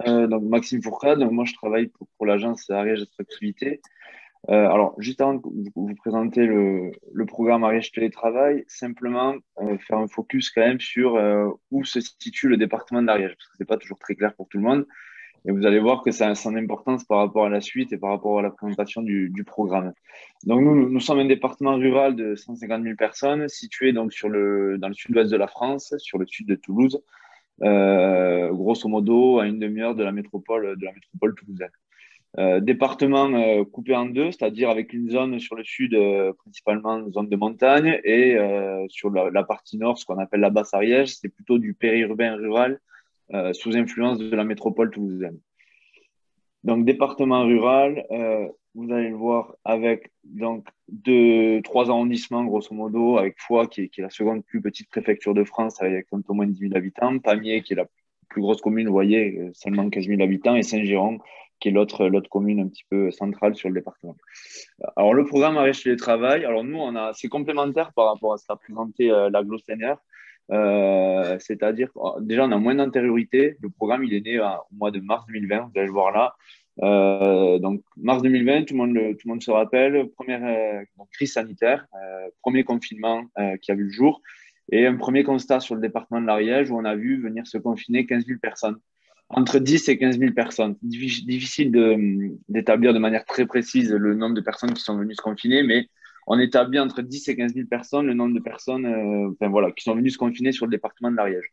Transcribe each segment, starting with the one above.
Donc Maxime Fourcade, donc moi je travaille pour l'agence Ariège Attractivité. Alors juste avant de vous présenter le programme Ariège Télétravail, simplement faire un focus quand même sur où se situe le département d'Ariège, parce que c'est pas toujours très clair pour tout le monde. Et vous allez voir que ça a son importance par rapport à la suite et par rapport à la présentation du programme. Donc nous sommes un département rural de 150 000 personnes, situé donc dans le sud-ouest de la France, sur le sud de Toulouse, grosso modo à une demi-heure de la métropole toulousaine. Département coupé en deux, c'est-à-dire avec une zone sur le sud, principalement une zone de montagne, et sur la partie nord, ce qu'on appelle la basse Ariège, c'est plutôt du périurbain rural sous influence de la métropole toulousaine. Donc, département rural, vous allez le voir avec donc trois arrondissements, grosso modo, avec Foix, qui est la seconde plus petite préfecture de France, avec un peu moins de 10 000 habitants, Pamiers, qui est la plus grosse commune, vous voyez, seulement 15 000 habitants, et Saint-Girons, qui est l'autre commune un petit peu centrale sur le département. Alors, le programme Arrêche Télétravail, alors nous, c'est complémentaire par rapport à ce qu'a présenté l'Aglo Senior. C'est-à-dire, déjà, on a moins d'antériorité. Le programme, il est né au mois de mars 2020, vous allez le voir là. Donc, mars 2020, tout le monde se rappelle, première donc, crise sanitaire, premier confinement qui a vu le jour, et un premier constat sur le département de l'Ariège où on a vu venir se confiner 15 000 personnes. Entre 10 et 15 000 personnes. Difficile d'établir de manière très précise le nombre de personnes qui sont venues se confiner, mais on établit entre 10 et 15 000 personnes le nombre de personnes enfin, voilà, qui sont venues se confiner sur le département de l'Ariège.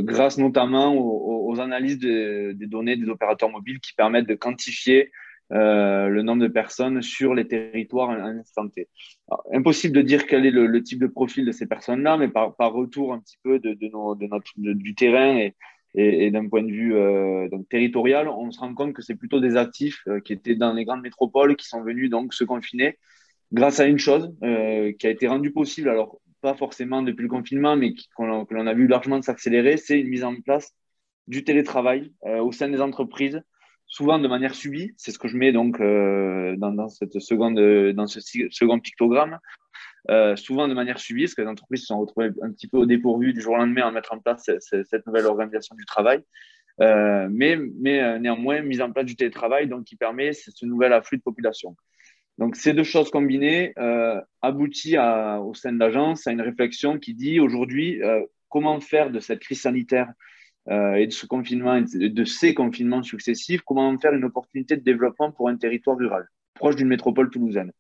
Grâce notamment aux analyses des données des opérateurs mobiles qui permettent de quantifier le nombre de personnes sur les territoires à un instant T. Alors, impossible de dire quel est le type de profil de ces personnes-là, mais par retour un petit peu du terrain et d'un point de vue donc territorial, on se rend compte que c'est plutôt des actifs qui étaient dans les grandes métropoles qui sont venus donc se confiner grâce à une chose qui a été rendue possible, alors pas forcément depuis le confinement, mais que l'on a vu largement s'accélérer, c'est une mise en place du télétravail au sein des entreprises, souvent de manière subie. C'est ce que je mets donc dans ce second pictogramme. Souvent de manière subie, parce que les entreprises se sont retrouvées un petit peu au dépourvu du jour au lendemain à mettre en place cette nouvelle organisation du travail. Mais néanmoins, mise en place du télétravail, donc qui permet ce nouvel afflux de population. Donc, ces deux choses combinées aboutit au sein de l'agence à une réflexion qui dit aujourd'hui comment faire de cette crise sanitaire et de ce confinement, et de ces confinements successifs, comment en faire une opportunité de développement pour un territoire rural, proche d'une métropole toulousaine.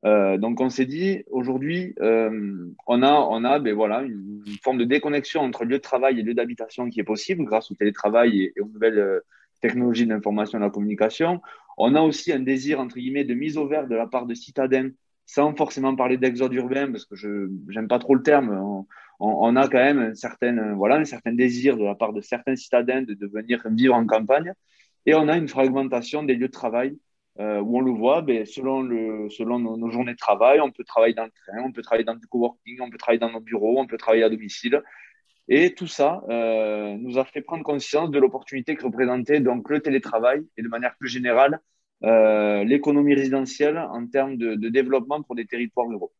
Donc, on s'est dit, aujourd'hui, on a ben voilà, une forme de déconnexion entre lieu de travail et lieu d'habitation qui est possible grâce au télétravail et aux nouvelles technologies de l'information et de la communication. On a aussi un désir, entre guillemets, de mise au vert de la part de citadins, sans forcément parler d'exode urbain, parce que je n'aime pas trop le terme. On a quand même un certain désir de la part de certains citadins de venir vivre en campagne. Et on a une fragmentation des lieux de travail où on le voit, ben, selon nos journées de travail, on peut travailler dans le train, on peut travailler dans du coworking, on peut travailler dans nos bureaux, on peut travailler à domicile. Et tout ça nous a fait prendre conscience de l'opportunité que représentait donc le télétravail et de manière plus générale l'économie résidentielle en termes de développement pour des territoires ruraux.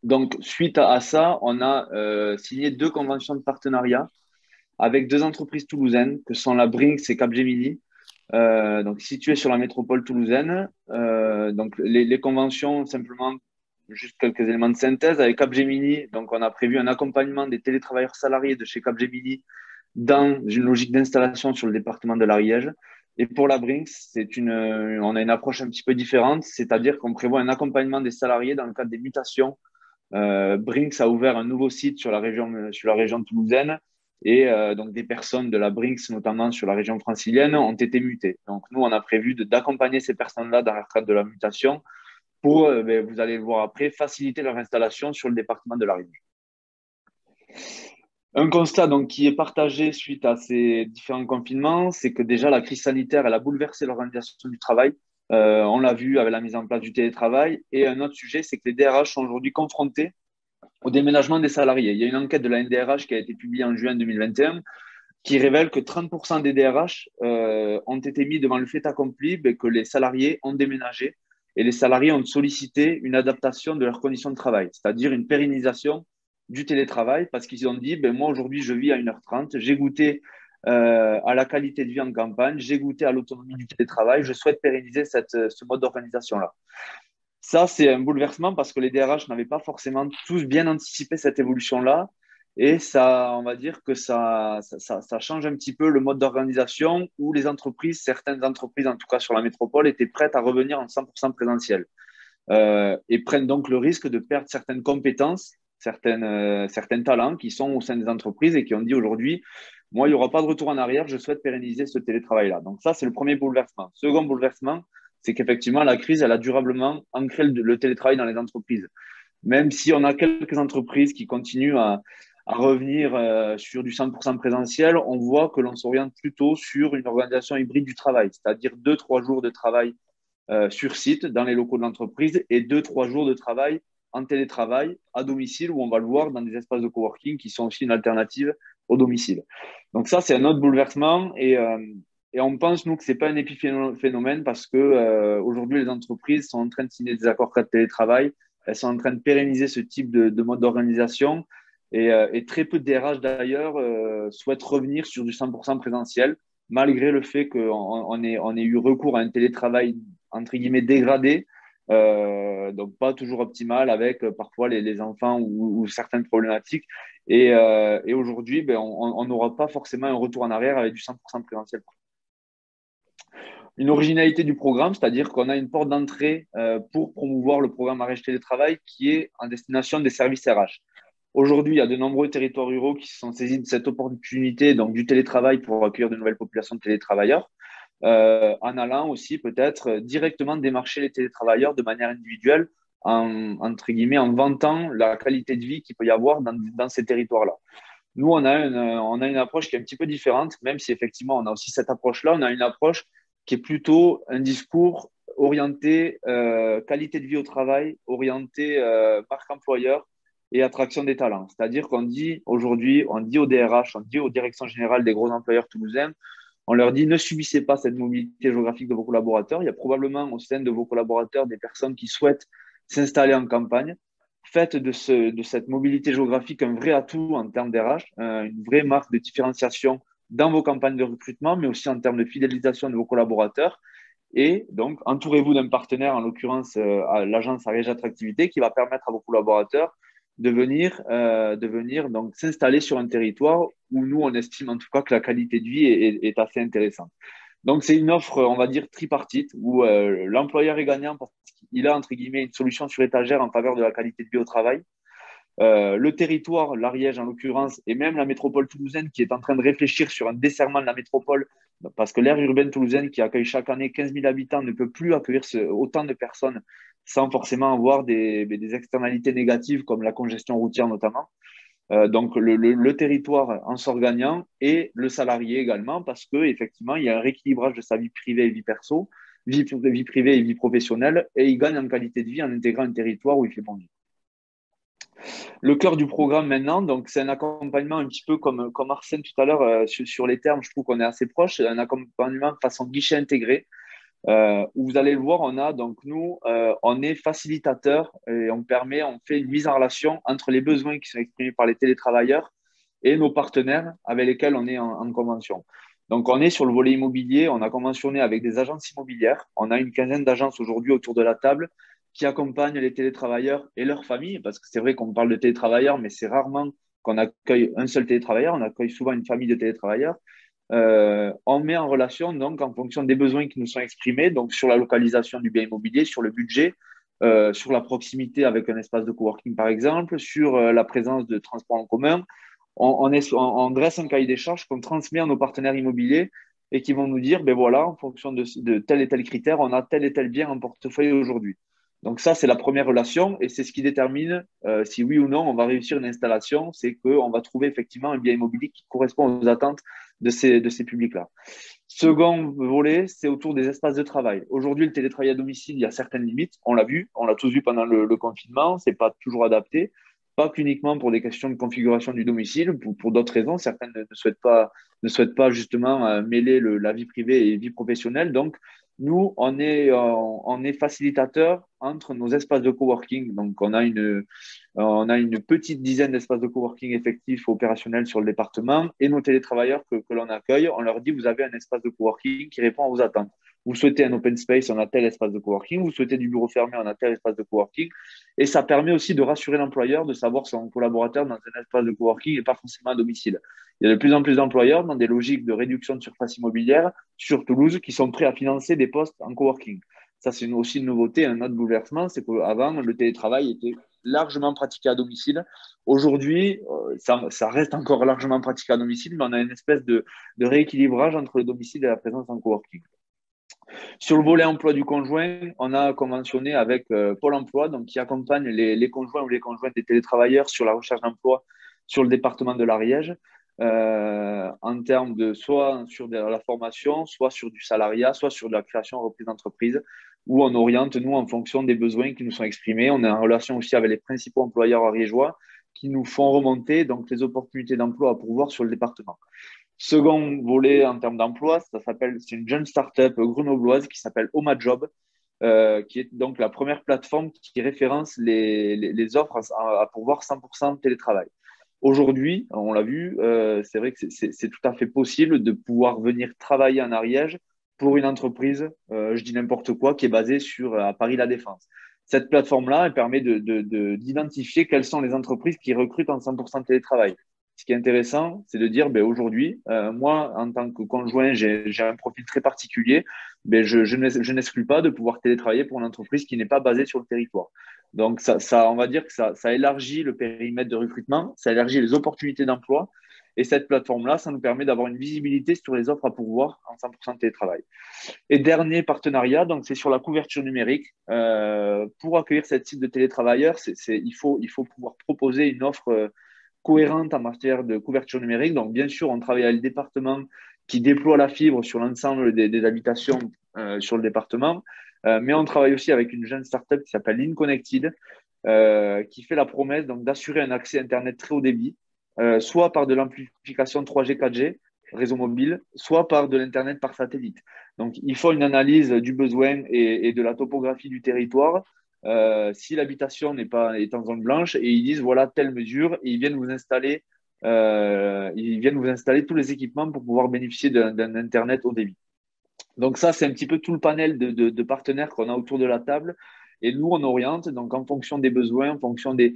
Donc, suite à ça, on a signé deux conventions de partenariat avec deux entreprises toulousaines que sont la Brinks et Capgemini, donc situées sur la métropole toulousaine. Donc les conventions, simplement, juste quelques éléments de synthèse. Avec Capgemini, donc on a prévu un accompagnement des télétravailleurs salariés de chez Capgemini dans une logique d'installation sur le département de l'Ariège. Et pour la Brinks, on a une approche un petit peu différente, c'est-à-dire qu'on prévoit un accompagnement des salariés dans le cadre des mutations. Brinks a ouvert un nouveau site sur la région toulousaine et donc des personnes de la Brinks, notamment sur la région francilienne, ont été mutées. Donc nous, on a prévu d'accompagner ces personnes-là dans le cadre de la mutation pour, vous allez le voir après, faciliter leur installation sur le département de la Réunion. Un constat donc qui est partagé suite à ces différents confinements, c'est que déjà la crise sanitaire, elle a bouleversé l'organisation du travail. On l'a vu avec la mise en place du télétravail. Et un autre sujet, c'est que les DRH sont aujourd'hui confrontés au déménagement des salariés. Il y a une enquête de la NDRH qui a été publiée en juin 2021 qui révèle que 30% des DRH ont été mis devant le fait accompli que les salariés ont déménagé et les salariés ont sollicité une adaptation de leurs conditions de travail, c'est-à-dire une pérennisation du télétravail parce qu'ils ont dit, moi aujourd'hui je vis à 1h30, j'ai goûté à la qualité de vie en campagne, j'ai goûté à l'autonomie du télétravail, je souhaite pérenniser ce mode d'organisation-là. Ça, c'est un bouleversement parce que les DRH n'avaient pas forcément tous bien anticipé cette évolution-là. Et ça, on va dire que ça change un petit peu le mode d'organisation où les entreprises, certaines entreprises, en tout cas sur la métropole, étaient prêtes à revenir en 100% présentiel et prennent donc le risque de perdre certaines compétences, certains talents qui sont au sein des entreprises et qui ont dit aujourd'hui, moi, il n'y aura pas de retour en arrière, je souhaite pérenniser ce télétravail-là. Donc ça, c'est le premier bouleversement. Second bouleversement, c'est qu'effectivement, la crise, elle a durablement ancré le télétravail dans les entreprises. Même si on a quelques entreprises qui continuent à revenir sur du 100% présentiel, on voit que l'on s'oriente plutôt sur une organisation hybride du travail, c'est-à-dire 2, 3 jours de travail sur site dans les locaux de l'entreprise et 2, 3 jours de travail en télétravail à domicile où on va le voir dans des espaces de coworking qui sont aussi une alternative au domicile. Donc ça, c'est un autre bouleversement et on pense, nous, que ce n'est pas un épiphénomène parce que aujourd'hui, les entreprises sont en train de signer des accords cadres de télétravail. Elles sont en train de pérenniser ce type de mode d'organisation et très peu de DRH, d'ailleurs, souhaitent revenir sur du 100% présentiel, malgré le fait qu'on ait eu recours à un télétravail, entre guillemets, dégradé, donc pas toujours optimal avec parfois les enfants ou certaines problématiques. Et aujourd'hui, ben, on n'aura pas forcément un retour en arrière avec du 100% présentiel. Une originalité du programme, c'est-à-dire qu'on a une porte d'entrée pour promouvoir le programme Arrêt Télétravail qui est en destination des services RH. Aujourd'hui, il y a de nombreux territoires ruraux qui se sont saisis de cette opportunité, donc du télétravail pour accueillir de nouvelles populations de télétravailleurs, en allant aussi peut-être directement démarcher les télétravailleurs de manière individuelle, entre guillemets, en vantant la qualité de vie qu'il peut y avoir dans ces territoires-là. Nous, on a une approche qui est un petit peu différente, même si effectivement on a aussi cette approche-là, on a une approche qui est plutôt un discours orienté qualité de vie au travail, orienté marque employeur et attraction des talents. C'est-à-dire qu'on dit aujourd'hui, on dit aux DRH, on dit aux directions générales des gros employeurs toulousains, on leur dit ne subissez pas cette mobilité géographique de vos collaborateurs. Il y a probablement au sein de vos collaborateurs des personnes qui souhaitent s'installer en campagne. Faites de cette mobilité géographique un vrai atout en termes d'RH, une vraie marque de différenciation dans vos campagnes de recrutement, mais aussi en termes de fidélisation de vos collaborateurs. Et donc, entourez-vous d'un partenaire, en l'occurrence l'agence Ariège Attractivité, qui va permettre à vos collaborateurs de venir donc s'installer sur un territoire où nous, on estime en tout cas que la qualité de vie est assez intéressante. Donc, c'est une offre, on va dire, tripartite, où l'employeur est gagnant parce qu'il a, entre guillemets, une solution sur étagère en faveur de la qualité de vie au travail. Le territoire, l'Ariège en l'occurrence, et même la métropole toulousaine qui est en train de réfléchir sur un desserrement de la métropole, parce que l'aire urbaine toulousaine qui accueille chaque année 15 000 habitants ne peut plus accueillir autant de personnes sans forcément avoir des externalités négatives comme la congestion routière notamment. Donc le territoire en sort gagnant et le salarié également parce que effectivement il y a un rééquilibrage de sa vie privée et vie perso, vie privée et vie professionnelle et il gagne en qualité de vie en intégrant un territoire où il fait bon vivre. Le cœur du programme maintenant, donc c'est un accompagnement un petit peu comme Arsène tout à l'heure sur les termes, je trouve qu'on est assez proche, un accompagnement façon guichet intégré où vous allez le voir, on a donc nous, on est facilitateur et on fait une mise en relation entre les besoins qui sont exprimés par les télétravailleurs et nos partenaires avec lesquels on est en convention. Donc, on est sur le volet immobilier, on a conventionné avec des agences immobilières. On a une quinzaine d'agences aujourd'hui autour de la table qui accompagnent les télétravailleurs et leurs familles, parce que c'est vrai qu'on parle de télétravailleurs, mais c'est rarement qu'on accueille un seul télétravailleur, on accueille souvent une famille de télétravailleurs. On met en relation donc en fonction des besoins qui nous sont exprimés, donc sur la localisation du bien immobilier, sur le budget, sur la proximité avec un espace de coworking par exemple, sur la présence de transports en commun. On dresse un cahier des charges qu'on transmet à nos partenaires immobiliers et qui vont nous dire, ben voilà, en fonction de tel et tel critère, on a tel et tel bien en portefeuille aujourd'hui. Donc ça, c'est la première relation et c'est ce qui détermine si oui ou non on va réussir une installation, c'est qu'on va trouver effectivement un bien immobilier qui correspond aux attentes de ces publics-là. Second volet, c'est autour des espaces de travail. Aujourd'hui, le télétravail à domicile, il y a certaines limites. On l'a vu, on l'a tous vu pendant le confinement. C'est pas toujours adapté, pas qu'uniquement pour des questions de configuration du domicile, pour d'autres raisons. Certaines ne souhaitent pas justement mêler la vie privée et la vie professionnelle. Donc, Nous, on est facilitateur entre nos espaces de coworking. Donc, on a une petite dizaine d'espaces de coworking effectifs opérationnels sur le département et nos télétravailleurs que l'on accueille, on leur dit, vous avez un espace de coworking qui répond à vos attentes. Vous souhaitez un open space, on a tel espace de coworking. Vous souhaitez du bureau fermé, on a tel espace de coworking. Et ça permet aussi de rassurer l'employeur de savoir que son collaborateur dans un espace de coworking n'est pas forcément à domicile. Il y a de plus en plus d'employeurs dans des logiques de réduction de surface immobilière sur Toulouse qui sont prêts à financer des postes en coworking. Ça, c'est aussi une nouveauté, un autre bouleversement, c'est qu'avant, le télétravail était largement pratiqué à domicile. Aujourd'hui, ça reste encore largement pratiqué à domicile, mais on a une espèce de rééquilibrage entre le domicile et la présence en coworking. Sur le volet emploi du conjoint, on a conventionné avec Pôle emploi, donc qui accompagne les conjoints ou les conjointes des télétravailleurs sur la recherche d'emploi sur le département de l'Ariège, en termes de soit sur de la formation, soit sur du salariat, soit sur de la création reprise d'entreprise, où on oriente, nous, en fonction des besoins qui nous sont exprimés. On est en relation aussi avec les principaux employeurs ariégeois qui nous font remonter donc, les opportunités d'emploi à pourvoir sur le département. Second volet en termes d'emploi, c'est une jeune startup grenobloise qui s'appelle Oma Job, qui est donc la première plateforme qui référence les offres à pourvoir 100% télétravail. Aujourd'hui, on l'a vu, c'est vrai que c'est tout à fait possible de pouvoir venir travailler en Ariège pour une entreprise, je dis n'importe quoi, qui est basée à Paris La Défense. Cette plateforme-là, elle permet d'identifier quelles sont les entreprises qui recrutent en 100% télétravail. Ce qui est intéressant, c'est de dire, ben, aujourd'hui, moi, en tant que conjoint, j'ai un profil très particulier, ben, je n'exclus pas de pouvoir télétravailler pour une entreprise qui n'est pas basée sur le territoire. Donc, on va dire que ça élargit le périmètre de recrutement, ça élargit les opportunités d'emploi. Et cette plateforme-là, ça nous permet d'avoir une visibilité sur les offres à pourvoir en 100% de télétravail. Et dernier partenariat, donc c'est sur la couverture numérique. Pour accueillir cette type de télétravailleurs, il faut pouvoir proposer une offre cohérente en matière de couverture numérique. Donc, bien sûr, on travaille avec le département qui déploie la fibre sur l'ensemble des habitations sur le département. Mais on travaille aussi avec une jeune startup qui s'appelle InConnected, qui fait la promesse donc d'assurer un accès Internet très haut débit, soit par de l'amplification 3G, 4G, réseau mobile, soit par de l'Internet par satellite. Donc, il faut une analyse du besoin et de la topographie du territoire. Si l'habitation est en zone blanche et ils disent voilà telle mesure et ils viennent vous installer tous les équipements pour pouvoir bénéficier d'un Internet haut débit. Donc ça, c'est un petit peu tout le panel de partenaires qu'on a autour de la table. Et nous, on oriente, donc en fonction des besoins, en fonction des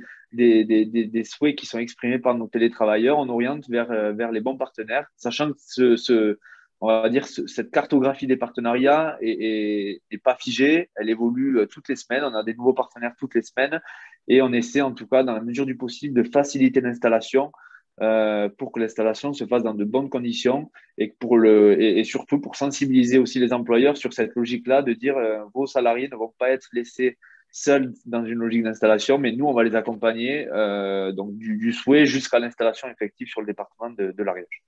souhaits qui sont exprimés par nos télétravailleurs, on oriente vers les bons partenaires, sachant que on va dire, cette cartographie des partenariats est pas figée, elle évolue toutes les semaines, on a des nouveaux partenaires toutes les semaines, et on essaie en tout cas, dans la mesure du possible, de faciliter l'installation pour que l'installation se fasse dans de bonnes conditions et surtout pour sensibiliser aussi les employeurs sur cette logique-là de dire vos salariés ne vont pas être laissés seuls dans une logique d'installation, mais nous, on va les accompagner donc du souhait jusqu'à l'installation effective sur le département de l'Ariège.